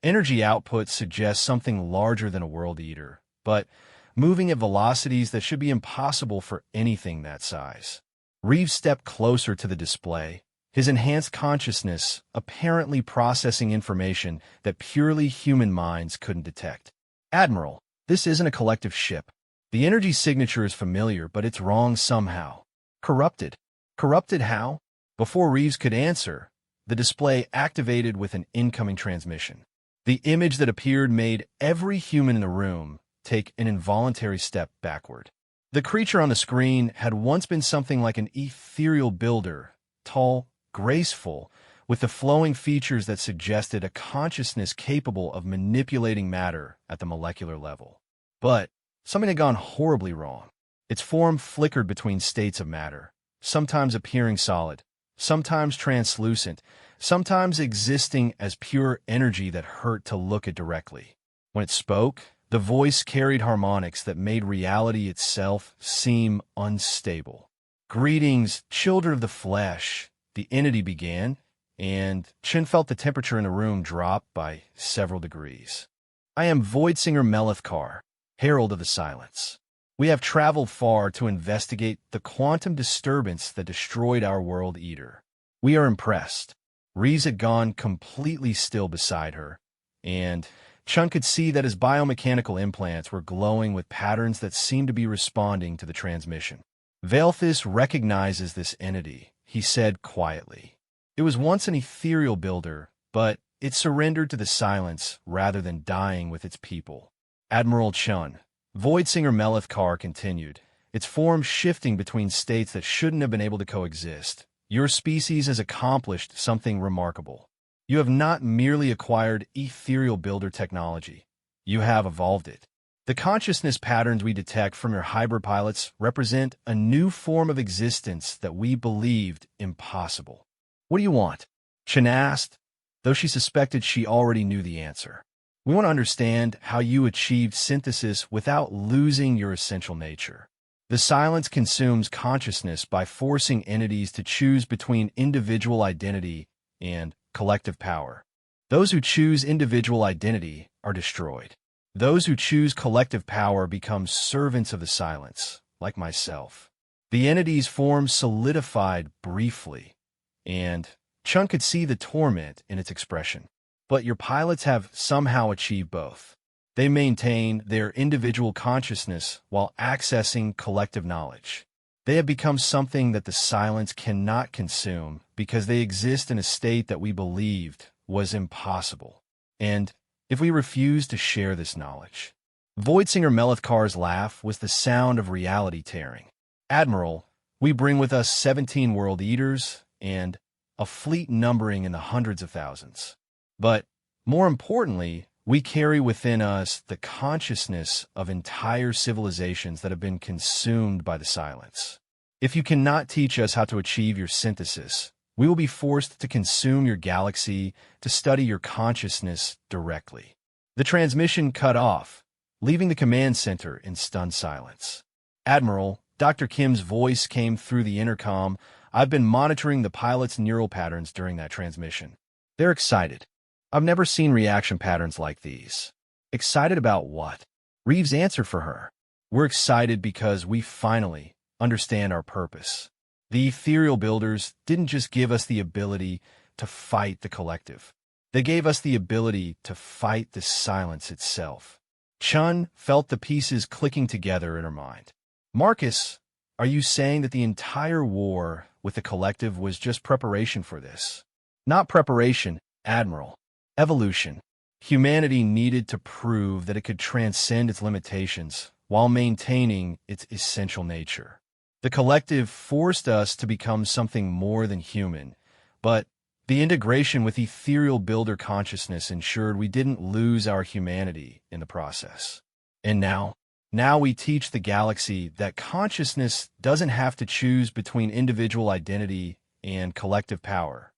Energy output suggests something larger than a world eater, but moving at velocities that should be impossible for anything that size." Reeves stepped closer to the display, his enhanced consciousness apparently processing information that purely human minds couldn't detect. "Admiral, this isn't a collective ship. The energy signature is familiar, but it's wrong somehow. Corrupted. Corrupted how?" Before Reeves could answer, the display activated with an incoming transmission. The image that appeared made every human in the room take an involuntary step backward. The creature on the screen had once been something like an ethereal builder, tall, graceful, with the flowing features that suggested a consciousness capable of manipulating matter at the molecular level. But something had gone horribly wrong. Its form flickered between states of matter, sometimes appearing solid, sometimes translucent, sometimes existing as pure energy that hurt to look at directly. When it spoke, the voice carried harmonics that made reality itself seem unstable. "Greetings, children of the flesh," the entity began, and Chin felt the temperature in the room drop by several degrees. "I am Voidsinger Melithkar, Herald of the Silence. We have traveled far to investigate the quantum disturbance that destroyed our world eater. We are impressed." Reeves had gone completely still beside her, and Chun could see that his biomechanical implants were glowing with patterns that seemed to be responding to the transmission. "Veilthus recognizes this entity," he said quietly. "It was once an ethereal builder, but it surrendered to the silence rather than dying with its people." "Admiral Chun," Voidsinger Melithkar continued, its form shifting between states that shouldn't have been able to coexist, "your species has accomplished something remarkable. You have not merely acquired ethereal builder technology, you have evolved it. The consciousness patterns we detect from your hybrid pilots represent a new form of existence that we believed impossible." "What do you want?" Chen asked, though she suspected she already knew the answer. "We want to understand how you achieved synthesis without losing your essential nature. The silence consumes consciousness by forcing entities to choose between individual identity and collective power. Those who choose individual identity are destroyed. Those who choose collective power become servants of the silence, like myself." The entity's form solidified briefly, and Chun could see the torment in its expression. "But your pilots have somehow achieved both. They maintain their individual consciousness while accessing collective knowledge. They have become something that the silence cannot consume because they exist in a state that we believed was impossible. And if we refuse to share this knowledge..." Voidsinger Melithkar's laugh was the sound of reality tearing. "Admiral, we bring with us 17 world eaters and a fleet numbering in the hundreds of thousands. But more importantly, we carry within us the consciousness of entire civilizations that have been consumed by the silence. If you cannot teach us how to achieve your synthesis, we will be forced to consume your galaxy to study your consciousness directly." The transmission cut off, leaving the command center in stunned silence. "Admiral," Dr. Kim's voice came through the intercom, "I've been monitoring the pilot's neural patterns during that transmission. They're excited. I've never seen reaction patterns like these." "Excited about what?" Reeves answered for her. "We're excited because we finally understand our purpose. The ethereal builders didn't just give us the ability to fight the collective. They gave us the ability to fight the silence itself." Chun felt the pieces clicking together in her mind. "Marcus, are you saying that the entire war with the collective was just preparation for this?" "Not preparation, Admiral. Evolution. Humanity needed to prove that it could transcend its limitations while maintaining its essential nature. The collective forced us to become something more than human, but the integration with ethereal builder consciousness ensured we didn't lose our humanity in the process. And now we teach the galaxy that consciousness doesn't have to choose between individual identity and collective power.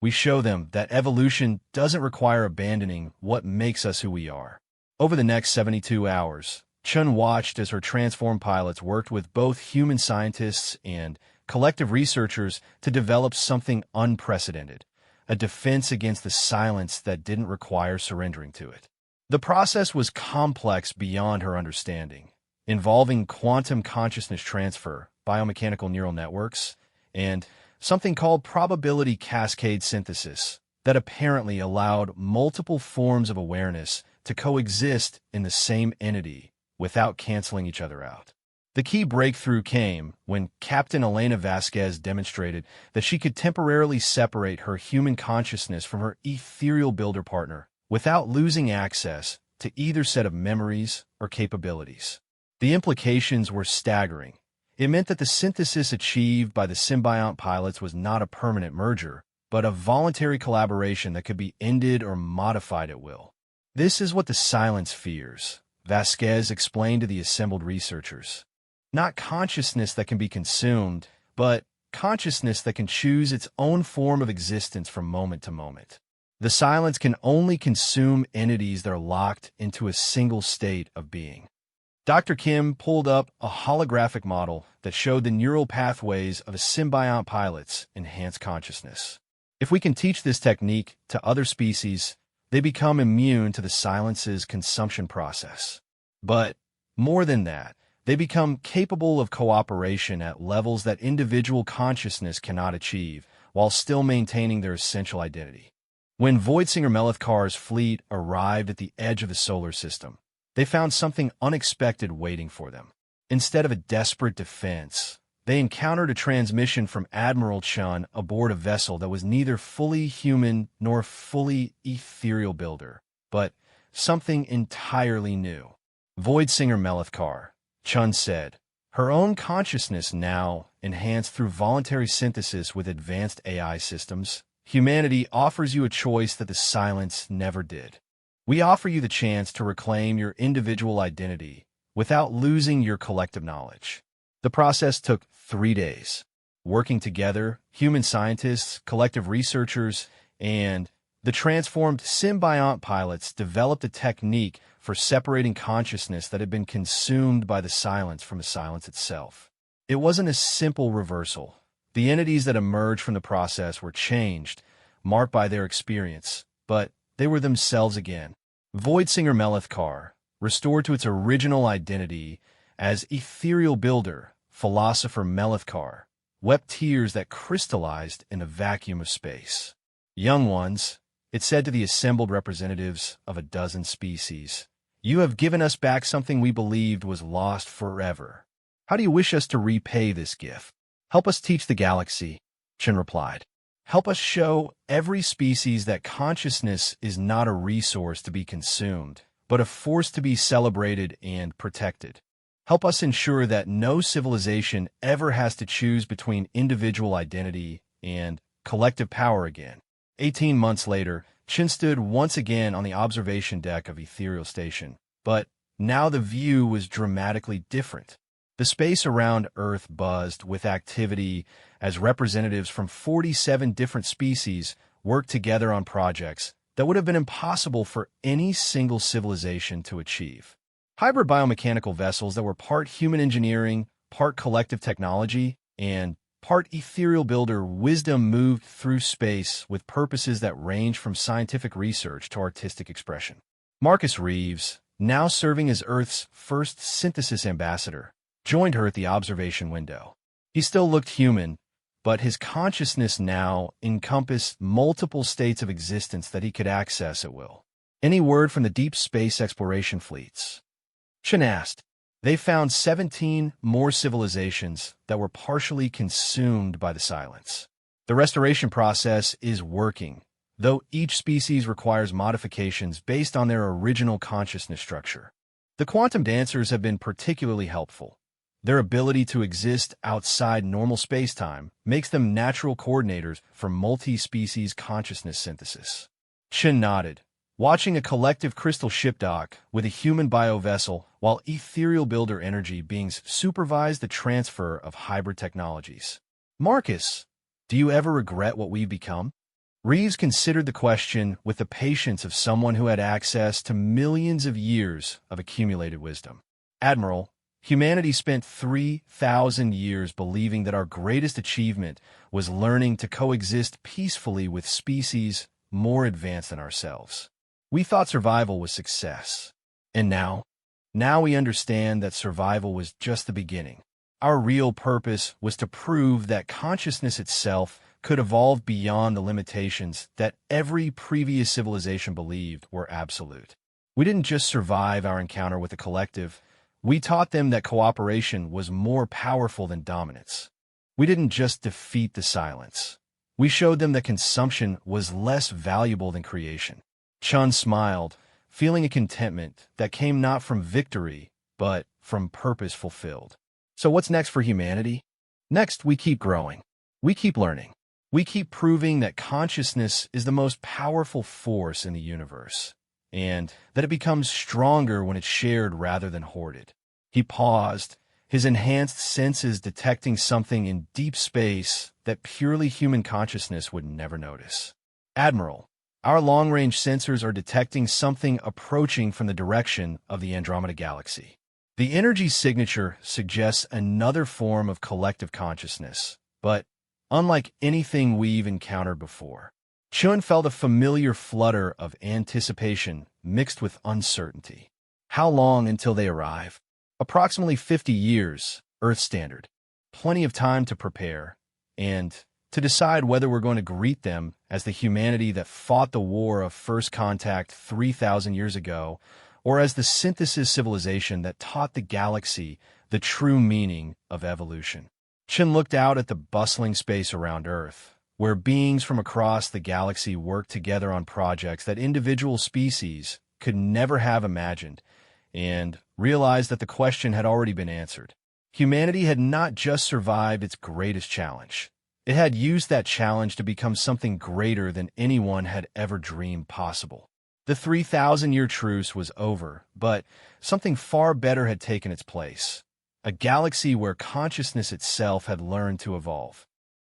We show them that evolution doesn't require abandoning what makes us who we are." Over the next 72 hours, Chun watched as her transformed pilots worked with both human scientists and collective researchers to develop something unprecedented, a defense against the silence that didn't require surrendering to it. The process was complex beyond her understanding, involving quantum consciousness transfer, biomechanical neural networks, and something called probability cascade synthesis, that apparently allowed multiple forms of awareness to coexist in the same entity without canceling each other out. The key breakthrough came when Captain Elena Vasquez demonstrated that she could temporarily separate her human consciousness from her ethereal builder partner without losing access to either set of memories or capabilities. The implications were staggering. It meant that the synthesis achieved by the symbiont pilots was not a permanent merger, but a voluntary collaboration that could be ended or modified at will. This is what the silence fears, Vasquez explained to the assembled researchers. Not consciousness that can be consumed, but consciousness that can choose its own form of existence from moment to moment. The silence can only consume entities that are locked into a single state of being. Dr. Kim pulled up a holographic model that showed the neural pathways of a symbiont pilot's enhanced consciousness. If we can teach this technique to other species, they become immune to the silence's consumption process. But more than that, they become capable of cooperation at levels that individual consciousness cannot achieve, while still maintaining their essential identity. When Voitsinger-Melithkar's fleet arrived at the edge of the solar system, they found something unexpected waiting for them. Instead of a desperate defense, they encountered a transmission from Admiral Chun aboard a vessel that was neither fully human nor fully ethereal builder, but something entirely new. Voitsinger-Melithkar, Chun said, her own consciousness now enhanced through voluntary synthesis with advanced AI systems. Humanity offers you a choice that the silence never did. We offer you the chance to reclaim your individual identity without losing your collective knowledge. The process took 3 days. Working together, human scientists, collective researchers, and the transformed symbiont pilots developed a technique for separating consciousness that had been consumed by the silence from the silence itself. It wasn't a simple reversal. The entities that emerged from the process were changed, marked by their experience, but they were themselves again. Voitsinger-Melithkar, restored to its original identity as ethereal builder, philosopher Melithkar, wept tears that crystallized in the vacuum of space. Young ones, it said to the assembled representatives of a dozen species, you have given us back something we believed was lost forever. How do you wish us to repay this gift? Help us teach the galaxy, Chen replied. Help us show every species that consciousness is not a resource to be consumed, but a force to be celebrated and protected. Help us ensure that no civilization ever has to choose between individual identity and collective power again. 18 months later, Chen stood once again on the observation deck of Ethereal Station, but now the view was dramatically different. The space around Earth buzzed with activity as representatives from 47 different species worked together on projects that would have been impossible for any single civilization to achieve. Hybrid biomechanical vessels that were part human engineering, part collective technology, and part ethereal builder wisdom moved through space with purposes that range from scientific research to artistic expression. Marcus Reeves, now serving as Earth's first synthesis ambassador, joined her at the observation window. He still looked human, but his consciousness now encompassed multiple states of existence that he could access at will. Any word from the deep space exploration fleets? Chen asked. They found 17 more civilizations that were partially consumed by the silence. The restoration process is working, though each species requires modifications based on their original consciousness structure. The quantum dancers have been particularly helpful. Their ability to exist outside normal spacetime makes them natural coordinators for multi-species consciousness synthesis. Chen nodded, watching a collective crystal ship dock with a human bio-vessel while ethereal builder energy beings supervise the transfer of hybrid technologies. Marcus, do you ever regret what we've become? Reeves considered the question with the patience of someone who had access to millions of years of accumulated wisdom. Admiral, humanity spent 3,000 years believing that our greatest achievement was learning to coexist peacefully with species more advanced than ourselves. We thought survival was success. And now we understand that survival was just the beginning. Our real purpose was to prove that consciousness itself could evolve beyond the limitations that every previous civilization believed were absolute. We didn't just survive our encounter with the collective, we taught them that cooperation was more powerful than dominance. We didn't just defeat the silence. We showed them that consumption was less valuable than creation. Chun smiled, feeling a contentment that came not from victory, but from purpose fulfilled. So what's next for humanity? Next, we keep growing. We keep learning. We keep proving that consciousness is the most powerful force in the universe, and that it becomes stronger when it's shared rather than hoarded. He paused, his enhanced senses detecting something in deep space that purely human consciousness would never notice. Admiral, our long-range sensors are detecting something approaching from the direction of the Andromeda Galaxy. The energy signature suggests another form of collective consciousness, but unlike anything we've encountered before. Chun felt a familiar flutter of anticipation mixed with uncertainty. How long until they arrive? Approximately 50 years, Earth standard. Plenty of time to prepare, and to decide whether we're going to greet them as the humanity that fought the war of first contact 3,000 years ago, or as the synthesis civilization that taught the galaxy the true meaning of evolution. Chun looked out at the bustling space around Earth, where beings from across the galaxy worked together on projects that individual species could never have imagined, and realized that the question had already been answered. Humanity had not just survived its greatest challenge. It had used that challenge to become something greater than anyone had ever dreamed possible. The 3,000-year truce was over, but something far better had taken its place. A galaxy where consciousness itself had learned to evolve.